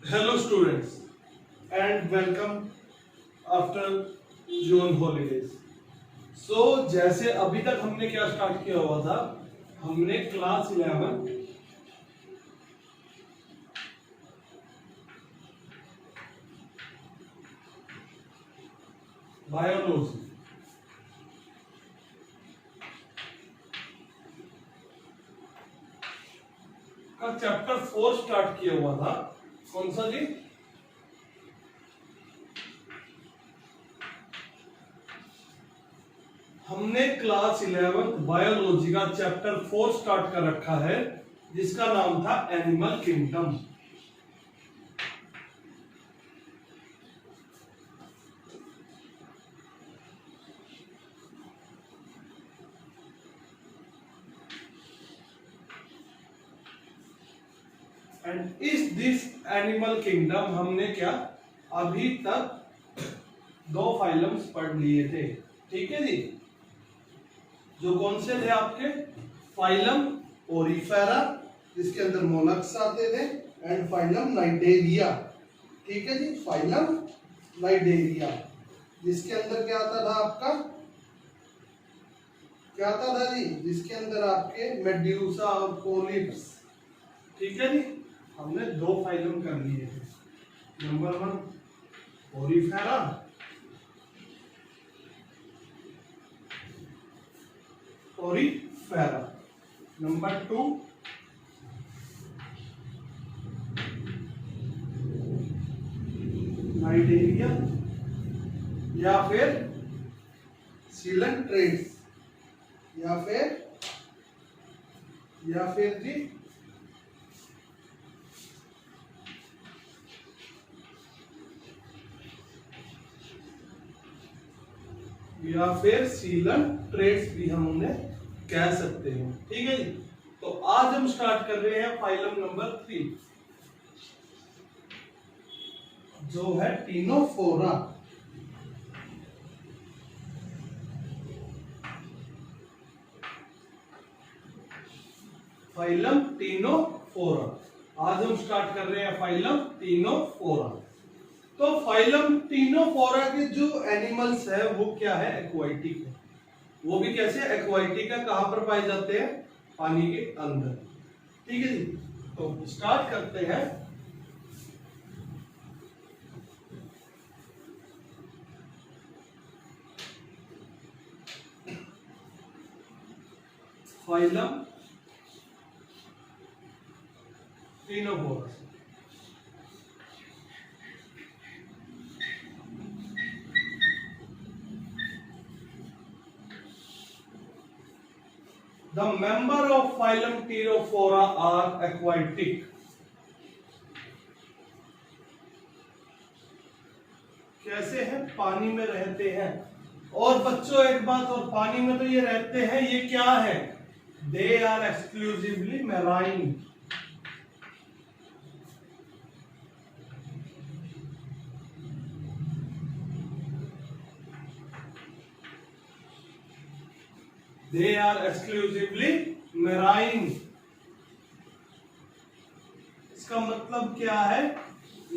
Hello students and welcome after June holidays. So जैसे अभी तक हमने क्या स्टार्ट किया हुआ था, हमने क्लास 11 बायोलॉजी का चैप्टर 4 स्टार्ट किया हुआ था। कौन सा जी? हमने क्लास 11 बायोलॉजी का चैप्टर 4 स्टार्ट कर रखा है, जिसका नाम था एनिमल किंगडम। एंड इस दिस एनिमल किंगडम हमने क्या अभी तक 2 फाइलम्स पढ़ लिए थे। ठीक है जी, जो कौन से थे आपके? फाइलम ओरिफेरा, जिसके अंदर मोलस्क आते थे, एंड फाइलम नाइडेरिया। ठीक है जी, फाइलम नाइडेरिया, जिसके अंदर क्या आता था आपका? क्या आता था जी? जिसके अंदर आपके मेड्यूसा और पोलिप्स। ठीक है जी, हमने 2 फाइलम कर लिए थे। नंबर 1 ओरिफेरा, ओरिफेरा। नंबर 2 नाइडेरिया या फिर सीलेंट्रेट्स या फिर जी सीलेंट्रेट्स भी हम उन्हें कह सकते हैं। ठीक है जी, तो आज हम स्टार्ट कर रहे हैं फाइलम नंबर 3, जो है टीनोफोरा। फाइलम टीनोफोरा, आज हम स्टार्ट कर रहे हैं फाइलम टीनोफोरा। तो फाइलम टीनोफोरा के जो एनिमल्स है वो क्या है? एक्वाटिक है। वो भी कैसे? एक्वाटिक है। कहां पर पाए जाते हैं? पानी के अंदर। ठीक है जी, तो स्टार्ट करते हैं। Phylum Ctenophora. The member of phylum Pterophora are aquatic. कैसे हैं? पानी में रहते हैं। और बच्चों एक बात और, पानी में तो ये रहते हैं, ये क्या है? They are exclusively marine. They are exclusively marine. इसका मतलब क्या है?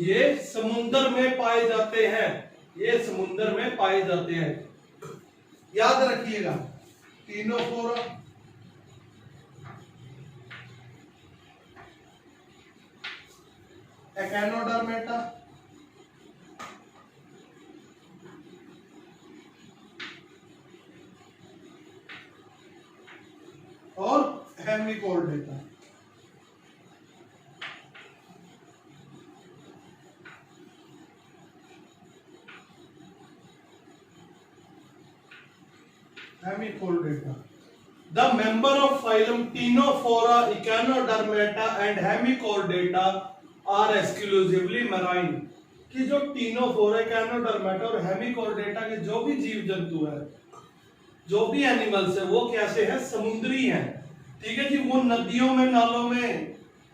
ये समुद्र में पाए जाते हैं। ये समुद्र में पाए जाते हैं। याद रखिएगा, टीनोफोरा एक्नोडर्मेटा और हेमिकोल्डेटा। हेमिकोल्डेटा। The member of phylum Ctenophora, Echinodermata and Hemichordata are exclusively marine. कि जो टीनोफोरा, इकोनोडर्मेटा और हेमिकोर्डेटा के जो भी जीव जंतु है, जो भी एनिमल्स है, वो कैसे हैं? समुद्री हैं। ठीक है जी, वो नदियों में, नालों में,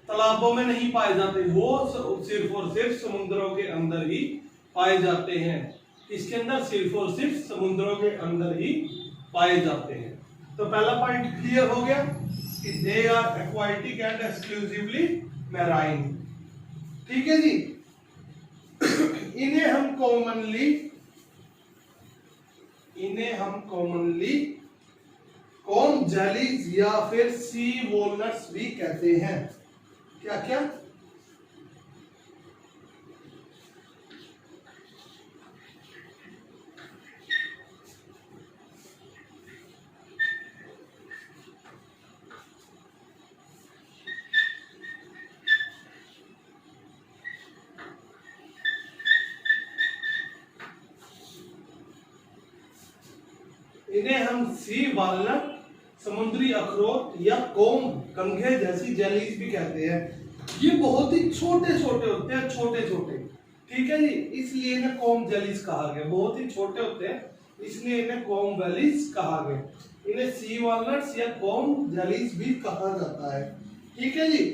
तालाबों में नहीं पाए जाते। वो सिर्फ और सिर्फ समुद्रों के अंदर ही पाए जाते हैं। इसके अंदर सिर्फ और सिर्फ समुद्रों के अंदर ही पाए जाते हैं। तो पहला पॉइंट क्लियर हो गया कि they are aquatic and exclusively marine. ठीक है जी। इन्हें हम कॉमनली कॉम जेलीज या फिर सी वॉलनट्स भी कहते हैं। क्या क्या? इन्हें हम सी वॉलनट, समुद्री अखरोट या कोम कंघे जैसी जेलीज भी कहते हैं। ये बहुत ही छोटे छोटे होते हैं, छोटे छोटे, ठीक है जी, इसलिए इन्हें कोम जेलीज कहा गया। बहुत ही छोटे होते हैं इसलिए इन्हें कोम जेलीज कहा गया। इन्हें सी वॉलनट्स या कोम जेलीज भी कहा जाता है, ठीक है जी।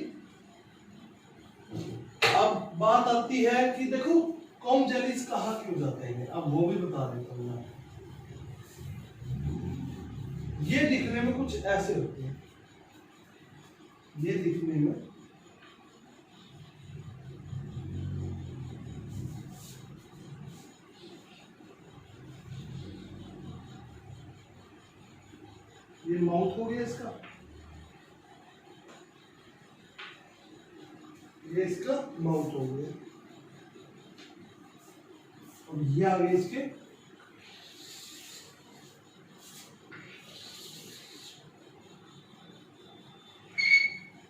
अब बात आती है कि देखो कोम जेलीज कहा क्यों जाते हैं, अब वो भी बता देता हूँ मैं। ये दिखने में कुछ ऐसे होते हैं, ये दिखने में ये माउथ हो गया इसका, ये इसका माउथ हो गया, और ये आ गए इसके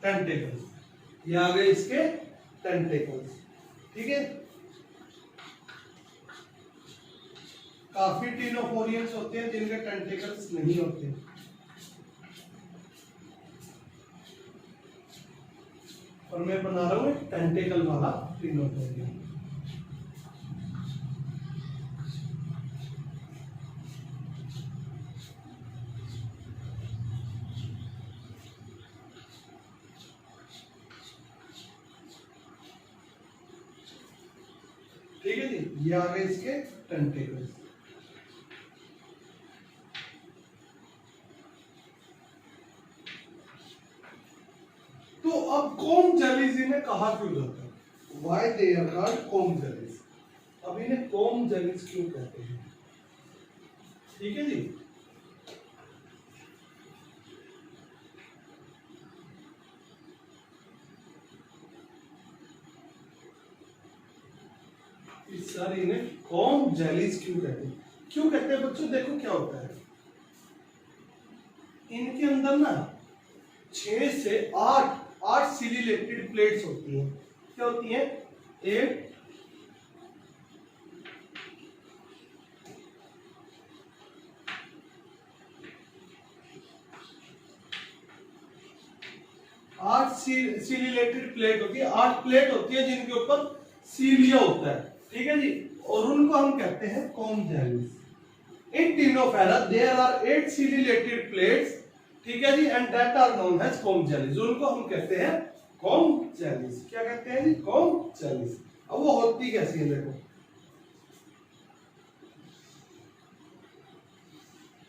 टेंटेकल्स, ये आ गए इसके टेंटेकल्स, ठीक है। काफी टिनोफोरियंस होते हैं जिनके टेंटेकल्स नहीं होते। और मैं बना रहा हूं टेंटेकल वाला टिनोफोरियम। ठीक है जी, ये आ गए इसके टेंटेकल्स। तो अब कोम जेलीज इन्हें कहा क्यों जाता है? Why they are called comb jellies? अब इन्हें कोम जेलीज क्यों कहते हैं? ठीक है जी। इस सारी इन्हें कोम जेलीज क्यों कहते हैं? क्यों कहते हैं बच्चों? देखो क्या होता है, इनके अंदर ना 6 से 8 सिलिलेटेड प्लेट्स होती हैं। क्या होती हैं? 8 सिलिलेटेड प्लेट होती है, 8 प्लेट होती है जिनके ऊपर सीलिया होता है, ठीक है जी, और उनको हम कहते हैं comb jellies. In ctenophora there are 8 ciliated plates, ठीक है जी, and that are known as comb jellies. उनको हम कहते हैं कोम जेलीज। क्या कहते हैं जी? कोम जेलीज। अब वो होती कैसी है देखो,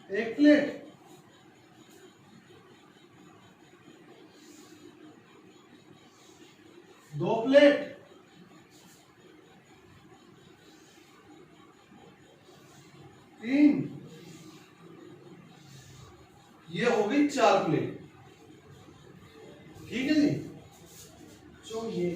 एक प्लेट, दो प्लेट, तीन, ये हो गई 4 प्लेट, ठीक है जी। जो ये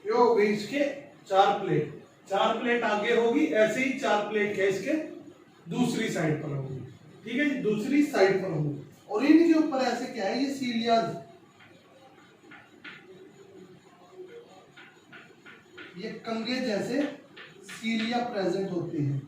हो गई इसके 4 प्लेट, 4 प्लेट आगे होगी, ऐसे ही 4 प्लेट है इसके दूसरी साइड पर होगी, ठीक है जी, दूसरी साइड पर होगी। और इनके ऊपर ऐसे क्या है, ये सीलियाज, ये कंगे जैसे सीलिया प्रेजेंट होती है।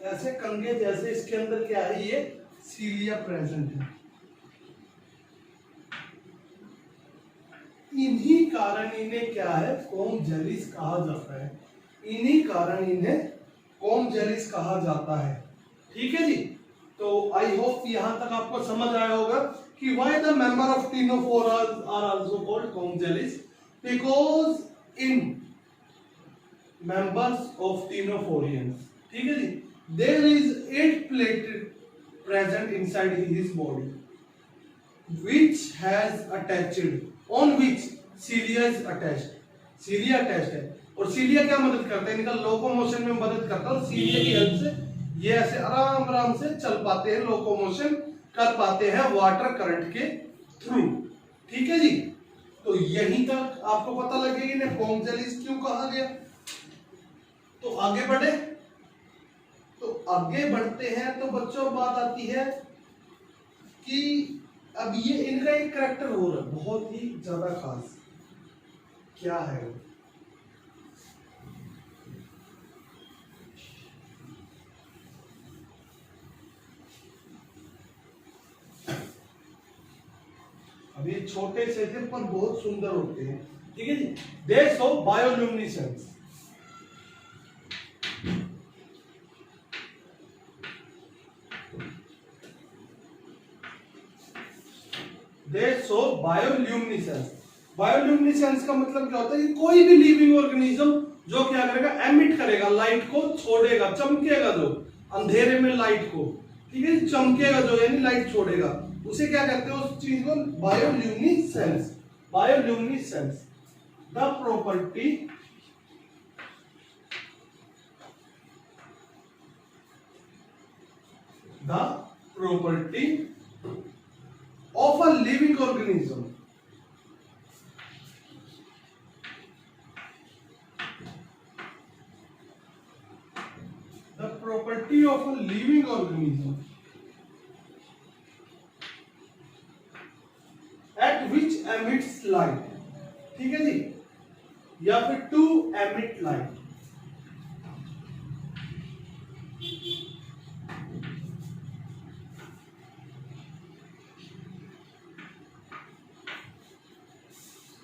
ऐसे कंगे जैसे इसके अंदर क्या है, ये सीलिया प्रेजेंट है। इन्हीं कारण इन्हें क्या है, कॉम जेलिस कहा जाता है। इन्हीं कारण इन्हें कॉम जेलिस कहा जाता है। ठीक है जी। तो आई होप यहां तक आपको समझ आया होगा कि why the member of ctenophora are also called comb jellies, because in members of ctenophorans, ठीक है जी, there is 8 plated present inside his body which has attached, on which cilia is attached, cilia attached है। और cilia क्या मदद करता है, इनका लोकोमोशन में मदद करता है। और cilia की हेल्प से ये ऐसे आराम आराम से चल पाते हैं, लोकोमोशन कर पाते हैं वाटर करंट के थ्रू। ठीक है जी। तो यहीं तक आपको पता लगेगा इन्हें कॉम जेलिस क्यों कहा गया। तो आगे बढ़े, तो आगे बढ़ते हैं तो बच्चों बात आती है कि अब ये इनका एक करैक्टर हो रहा है बहुत ही ज्यादा खास, क्या है वो। अब ये छोटे से थे पर बहुत सुंदर होते हैं। ठीक है जी। They show bioluminescence. They show bioluminescence. Bioluminescence का मतलब क्या होता है कि कोई भी लिविंग ऑर्गेनिज्म जो क्या करेगा, एमिट करेगा, लाइट को छोड़ेगा, चमकेगा, जो अंधेरे में लाइट को, ठीक है, चमकेगा जो, यानी लाइट छोड़ेगा, उसे क्या कहते हैं, उस चीज को bioluminescence. Bioluminescence the property of a living organism, the property of a living organism at which emits light। ठीक है जी, या फिर to emit light।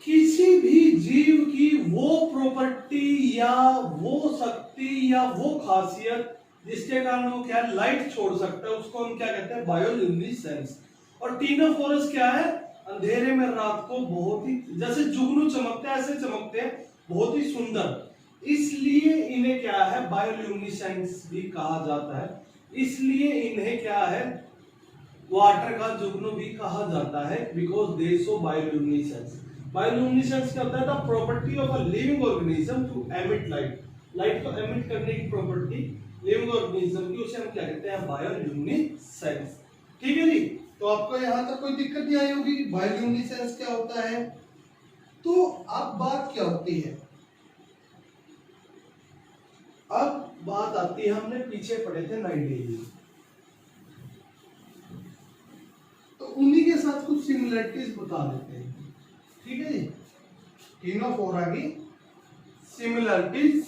किसी भी जीव की वो प्रॉपर्टी या वो शक्ति या वो खासियत जिसके कारण वो क्या लाइट छोड़ सकता है, उसको हम क्या कहते हैं, बायोल्यूमिनेसेंस। और टीनोफोरस क्या है, अंधेरे में रात को बहुत ही जैसे जुगनू चमकते हैं ऐसे चमकते हैं, बहुत ही सुंदर। इसलिए इन्हें क्या है, बायोल्यूमिनेसेंस भी कहा जाता है। इसलिए इन्हें क्या है, वाटर का जुगनू भी कहा जाता है, because they show bioluminescence. Bioluminescence क्या होता है, the property of a living organism to emit light. Light को एमिट करने की प्रॉपर्टी लिविंग ऑर्गेनिज्म की, उसे हम क्या कहते हैं, बायोल्यूमिनेसेंस। ठीक है जी। तो आपको यहां तक कोई दिक्कत नहीं आई होगी बायोल्यूमिनेसेंस क्या होता है। तो अब बात क्या होती है, अब बात आती है, हमने पीछे पढ़े थे नाइडेरिया, तो उन्हीं के साथ कुछ सिमिलरिटीज बता देते हैं। ठीक है जी। टीनोफोरा की सिमिलरिटीज।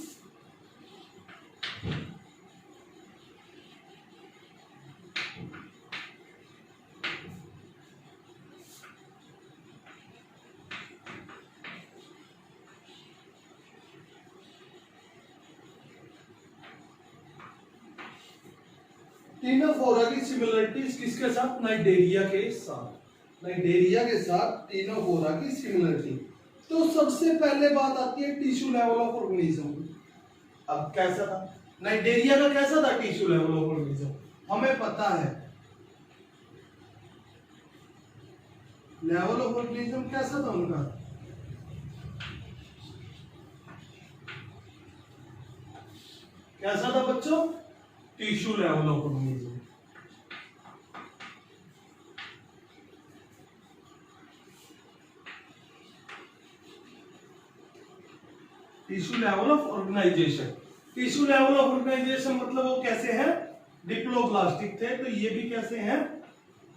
टीनोफोरा की सिमिलरिटीज किसके साथ, नाइडेरिया के साथ। नाइडेरिया के साथ टीनोफोरा की सिमिलरिटी। तो सबसे पहले बात आती है टिश्यू लेवल ऑफ ऑर्गेनिज्म। अब कैसा था नाइडेरिया का, कैसा था टिश्यू लेवल ऑफ ऑर्गेनिज्म, हमें पता है लेवल ऑफ ऑर्गेनिज्म कैसा था उनका, कैसा था बच्चों, tissue level of organism. Tissue level of organisation. Tissue level of organisation मतलब वो कैसे हैं, डिप्लोब्लास्टिक थे, तो ये भी कैसे हैं,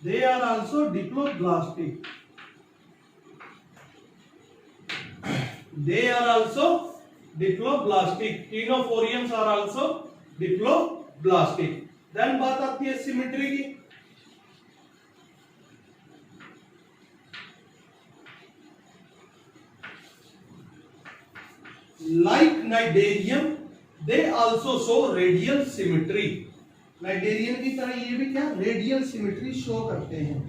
they are also diploblastic. They are also diploblastic. Ctenophorians are also diploblastic. Blastic. Then बात आती है सिमेट्री की। Like Cnidarium, they also show radial symmetry. Cnidarium की तरह ये भी क्या रेडियल सिमेट्री शो करते हैं।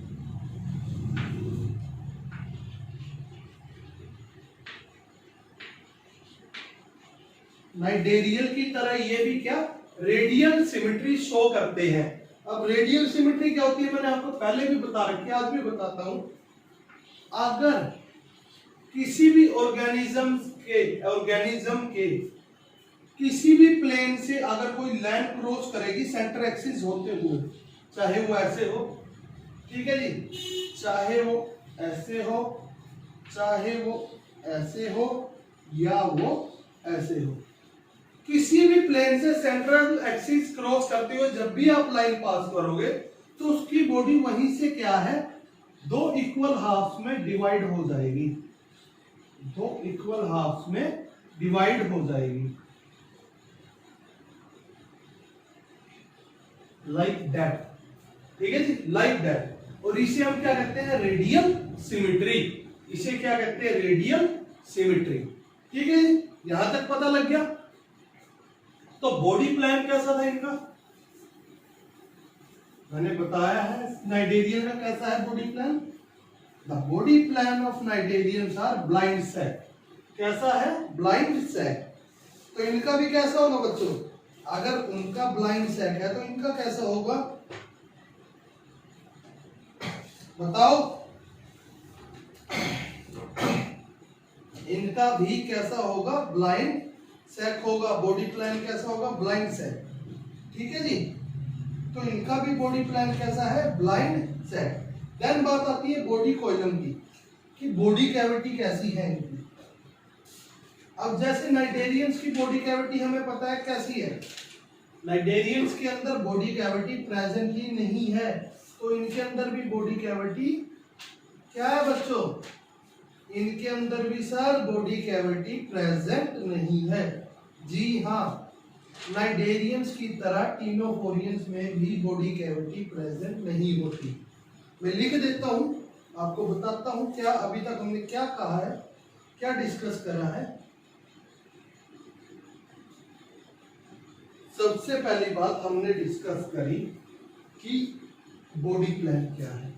नाइडेरियल की तरह ये भी क्या रेडियल सिमेट्री शो करते हैं। अब रेडियल सिमेट्री क्या होती है मैंने आपको पहले भी बता रखी है, आज भी बताता हूं। अगर किसी भी ऑर्गेनिज्म के किसी भी प्लेन से अगर कोई लाइन क्रॉस करेगी सेंटर एक्सिस होते हुए, चाहे वो ऐसे हो, ठीक है जी, चाहे वो ऐसे हो, चाहे वो ऐसे हो, या वो ऐसे हो, किसी भी प्लेन से सेंट्रल एक्सिस क्रॉस करते हुए जब भी आप लाइन पास करोगे तो उसकी बॉडी वहीं से क्या है दो इक्वल हाफ्स में डिवाइड हो जाएगी, दो इक्वल हाफ्स में डिवाइड हो जाएगी, लाइक दैट। ठीक है जी, लाइक दैट। और इसे हम क्या कहते हैं रेडियल सिमेट्री, इसे क्या कहते हैं रेडियल सिमेट्री। ठीक है जी, यहां तक पता लग गया। तो बॉडी प्लान कैसा था इनका मैंने बताया है। नाइडेरियन का कैसा है body plan? The body plan of cnidarians are blind sac. कैसा है? Blind sac. तो इनका भी कैसा होगा बच्चों? अगर उनका ब्लाइंड सैक है तो इनका कैसा होगा बताओ? इनका भी कैसा होगा? ब्लाइंड सैक होगा। बॉडी प्लान कैसा होगा? Blind sac. ठीक है जी, तो इनका भी बॉडी प्लान कैसा है? Blind sac. देन बात आती है बॉडी कोइलम की, कि बॉडी कैविटी कैसी है इनकी। अब जैसे नाइडेरियंस की बॉडी कैविटी हमें पता है कैसी है। नाइडेरियंस के अंदर बॉडी कैविटी प्रेजेंट ही नहीं है, तो इनके अंदर भी बॉडी कैविटी क्या है बच्चों? इनके अंदर भी सर बॉडी कैविटी प्रेजेंट नहीं है। जी हाँ, नाइडेरियंस की तरह टीनोफोरियंस में भी बॉडी कैविटी प्रेजेंट नहीं होती। मैं लिख देता हूं, आपको बताता हूं क्या अभी तक हमने क्या कहा है, क्या डिस्कस करा है। सबसे पहली बात हमने डिस्कस करी कि बॉडी प्लान क्या है।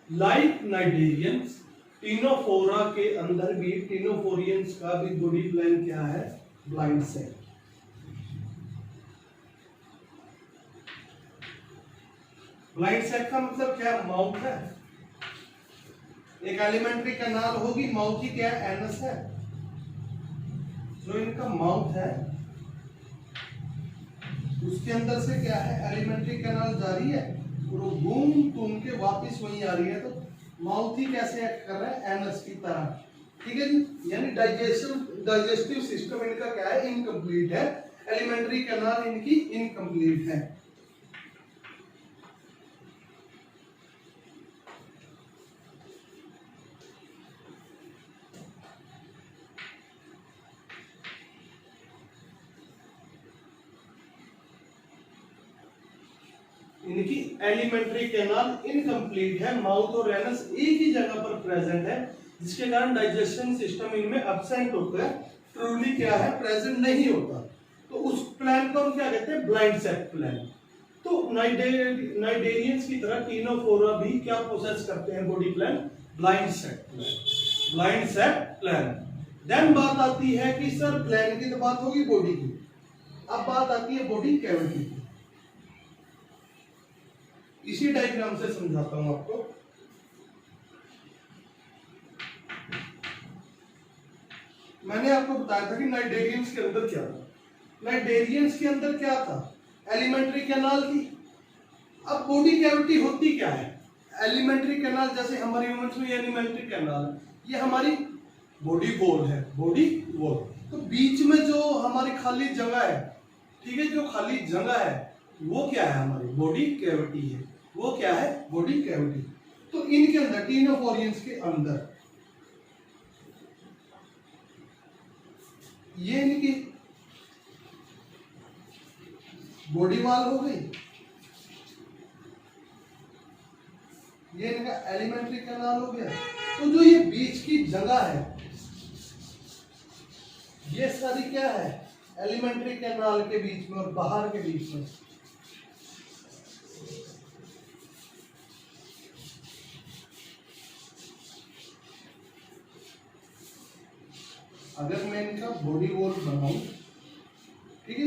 लाइक नाइडेरियंस, टीनोफोरा के अंदर भी टीनोफोरियंस का भी बॉडी प्लान क्या है? Blind sac. ब्लाइंड सैक का मतलब क्या? माउथ है, एक एलिमेंट्री कैनाल होगी, माउथ ही क्या है? एनस है। जो इनका माउथ है उसके अंदर से क्या है? एलिमेंट्री कैनाल जारी है और वो घूम के वापस वहीं आ रही है। तो माउथ ही कैसे एक्ट कर रहा है? एनस की तरह। ठीक है जी, यानी डाइजेस्टिव सिस्टम इनका क्या है? इनकम्प्लीट है। एलिमेंट्री कैनाल इनकी इनकम्प्लीट है। इनकी एलिमेंट्री कैनाल इनकम्प्लीट है। माउथ और एनस एक ही जगह पर प्रेजेंट है, जिसके कारण डाइजेशन सिस्टम इनमें एब्सेंट होता है, ट्रूली क्या है? प्रेजेंट नहीं होता। तो उस प्लान को हम क्या कहते हैं? Blind sac plan. तो नाइडेरियंस की तरह टीनोफोरा भी क्या प्रोसेस करते हैं body plan? Blind sac plan. Blind sac plan. Then बात आती है कि सर प्लान की तो बात होगी बॉडी की, अब बात आती है बॉडी कैविटी की। इसी डायग्राम से समझाता हूं आपको। मैंने आपको बताया था कि नाइडेरियंस के अंदर क्या था। नाइडेरियंस के अंदर क्या था? एलिमेंट्री कैनाल थी। अब बॉडी कैविटी होती क्या है? एलिमेंट्री कैनाल जैसे हमारी ह्यूमंस में एलिमेंट्री कैनाल, ये हमारी बॉडी वॉल है, बॉडी वॉल। तो बीच में जो हमारी खाली जगह है, ठीक है, जो खाली जगह है वो क्या है? हमारी बॉडी कैविटी है। वो क्या है? Body cavity. तो इनके अंदर टीनोफोरियंस के अंदर ये इनकी बॉडी वॉल हो गई, ये इनका एलिमेंट्री कैनाल हो गया। तो जो ये बीच की जगह है ये सारी क्या है, एलिमेंट्री कैनाल के बीच में और बाहर के बीच में। अगर मैं इनका बॉडी वॉल बनाऊं